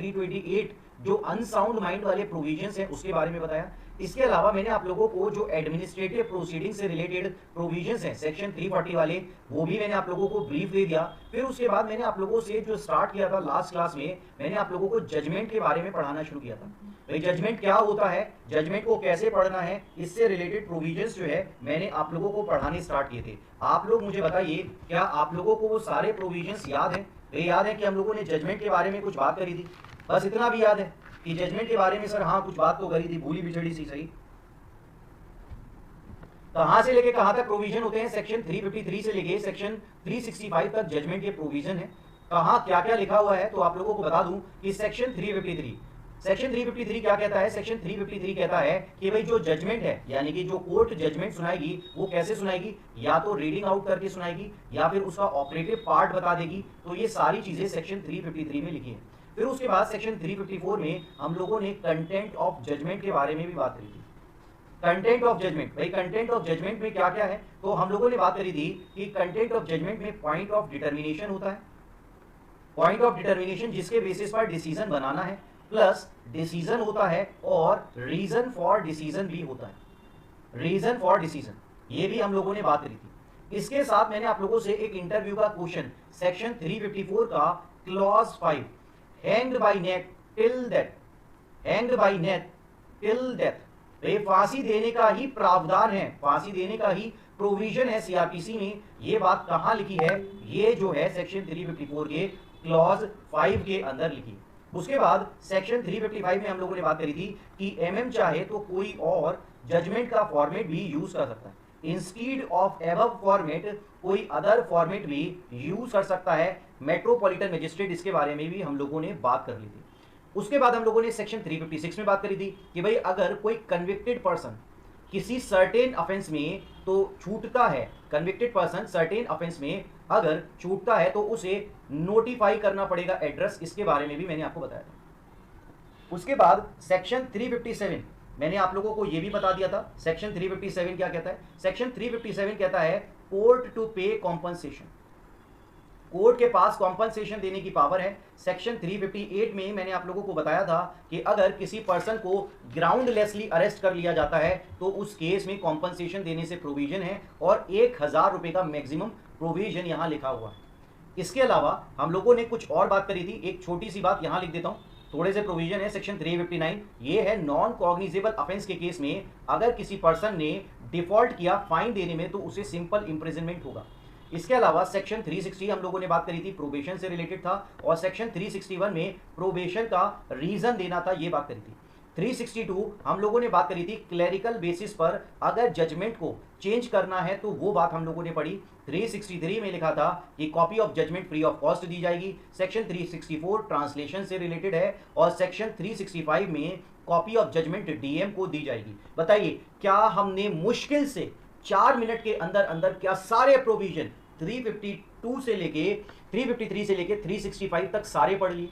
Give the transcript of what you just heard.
328 जो unsound mind वाले provisions हैं उसके बारे में बताया। इसके अलावा मैंने आप लोगों को जो एडमिनिस्ट्रेटिव प्रोसीडिंग से रिलेटेड प्रोविजंस हैं सेक्शन 340 वाले, वो भी मैंने आप लोगों को ब्रीफ दे दिया। फिर उसके बाद मैंने आप लोगों से जो स्टार्ट किया था लास्ट क्लास में, मैंने आप लोगों को जजमेंट के बारे में पढ़ाना शुरू किया था। भाई जजमेंट क्या होता है, जजमेंट को कैसे पढ़ना है, इससे रिलेटेड प्रोविजंस जो है मैंने आप लोगों को पढ़ाने स्टार्ट किए थे। आप लोग मुझे बताइए, क्या आप लोगों को वो सारे प्रोविजंस याद है? याद है कि हम लोगों ने जजमेंट के बारे में कुछ बात करी थी? बस इतना भी याद है कि जजमेंट के बारे में सर हाँ कुछ बात तो करी थी, भूली बिछड़ी सी सही। कहां से लेके कहां तक प्रोविजन होते हैं? सेक्शन 353 से लेके सेक्शन 365 तक जजमेंट के प्रोविजन है। कहां क्या क्या लिखा हुआ है तो आप लोगों को बता दूं कि सेक्शन 353 क्या कहता है? सेक्शन 353 कहता है कि भाई जो जजमेंट है, यानी कि जो कोर्ट जजमेंट सुनाएगी वो कैसे सुनाएगी, या तो रीडिंग आउट करके सुनाएगी या फिर उसका ऑपरेटिव पार्ट बता देगी। तो ये सारी चीजें सेक्शन 353 में लिखी है। फिर उसके बाद सेक्शन 354 में हम लोगों ने कंटेंट ऑफ जजमेंट के बारे में भी बात करी थी। कंटेंट ऑफ जजमेंट, भाई कंटेंट ऑफ जजमेंट में क्या क्या है? तो हम लोगों ने बात करी थी कि कंटेंट ऑफ जजमेंट में पॉइंट ऑफ डिटर्मिनेशन होता है, पॉइंट ऑफ डिटर्मिनेशन जिसके बेसिस पर डिसीजन बनाना है, प्लस डिसीजन होता है और रीजन फॉर डिसीजन भी होता है, रीजन फॉर डिसीजन, ये भी हम लोगों ने बात करी थी। इसके साथ मैंने आप लोगों से एक इंटरव्यू का क्वेश्चन सेक्शन 354 का क्लॉज 5, हैंग्ड बाय नेक टिल डेथ, हैंग्ड बाय नेक टिल डेथ, फांसी देने का ही प्रावधान है, फांसी देने का ही प्रोविजन है सीआरपीसी में। ये बात कहां लिखी है? ये जो है सेक्शन 354 के क्लॉज 5 के अंदर लिखी। उसके बाद सेक्शन 355 में हम लोगों ने बात करी थी कि एमएम चाहे तो कोई और जजमेंट का फॉर्मेट भी यूज कर सकता है, इंस्टीड ऑफ एबव फॉर्मेट कोई अदर फॉर्मेट भी यूज कर सकता है, मेट्रोपॉलिटन मजिस्ट्रेट, इसके बारे में भी हम लोगों ने बात कर ली थी। उसके बाद हम लोगों ने सेक्शन 356 में बात करी थी कि भाई अगर कोई कन्विक्टेड पर्सन किसी सर्टेन ऑफेंस में तो छूटता है, कन्विक्टेड पर्सन सर्टेन ऑफेंस में अगर छूटता है तो उसे नोटिफाई करना पड़ेगा एड्रेस, इसके बारे में भी मैंने आपको बताया था। उसके बाद सेक्शन 357 मैंने आप लोगों को यह भी बता दिया था। सेक्शन 357 क्या कहता है? सेक्शन 357 कहता है कोर्ट टू पे कॉम्पनसेशन, कोर्ट के पास कॉम्पनसेशन देने की पावर है। सेक्शन 358 में मैंने आप लोगों को बताया था कि अगर किसी पर्सन को ग्राउंडलेसली अरेस्ट कर लिया जाता है तो उस केस में कॉम्पनसेशन देने से प्रोविजन है और 1000 रुपए का मैक्सिमम प्रोविजन यहां लिखा हुआ है। इसके अलावा हम लोगों ने कुछ और बात करी थी, एक छोटी सी बात यहां लिख देता हूं, थोड़े से प्रोविजन है सेक्शन 359, ये है नॉन कॉग्निजेबल ऑफेंस के केस में अगर किसी पर्सन ने डिफॉल्ट किया फाइन देने में तो उसे सिंपल इंप्रिजनमेंट होगा। इसके अलावा सेक्शन 360 हम लोगों ने बात करी थी, प्रोबेशन से रिलेटेड था, और सेक्शन 361 में प्रोबेशन का रीजन देना था, ये बात करी थी। 362 हम लोगों ने बात करी थी क्लरिकल बेसिस पर अगर जजमेंट को चेंज करना है तो वो बात हम लोगों ने पढ़ी। 363 में लिखा था कि copy of judgement free of cost दी जाएगी। सेक्शन 364 ट्रांसलेशन से रिलेटेड है और सेक्शन 365 में कॉपी ऑफ जजमेंट डीएम को दी जाएगी। बताइए क्या हमने मुश्किल से 4 मिनट के अंदर अंदर क्या सारे प्रोविजन 352 से लेके 353 से लेके 365 तक सारे पढ़ लिए?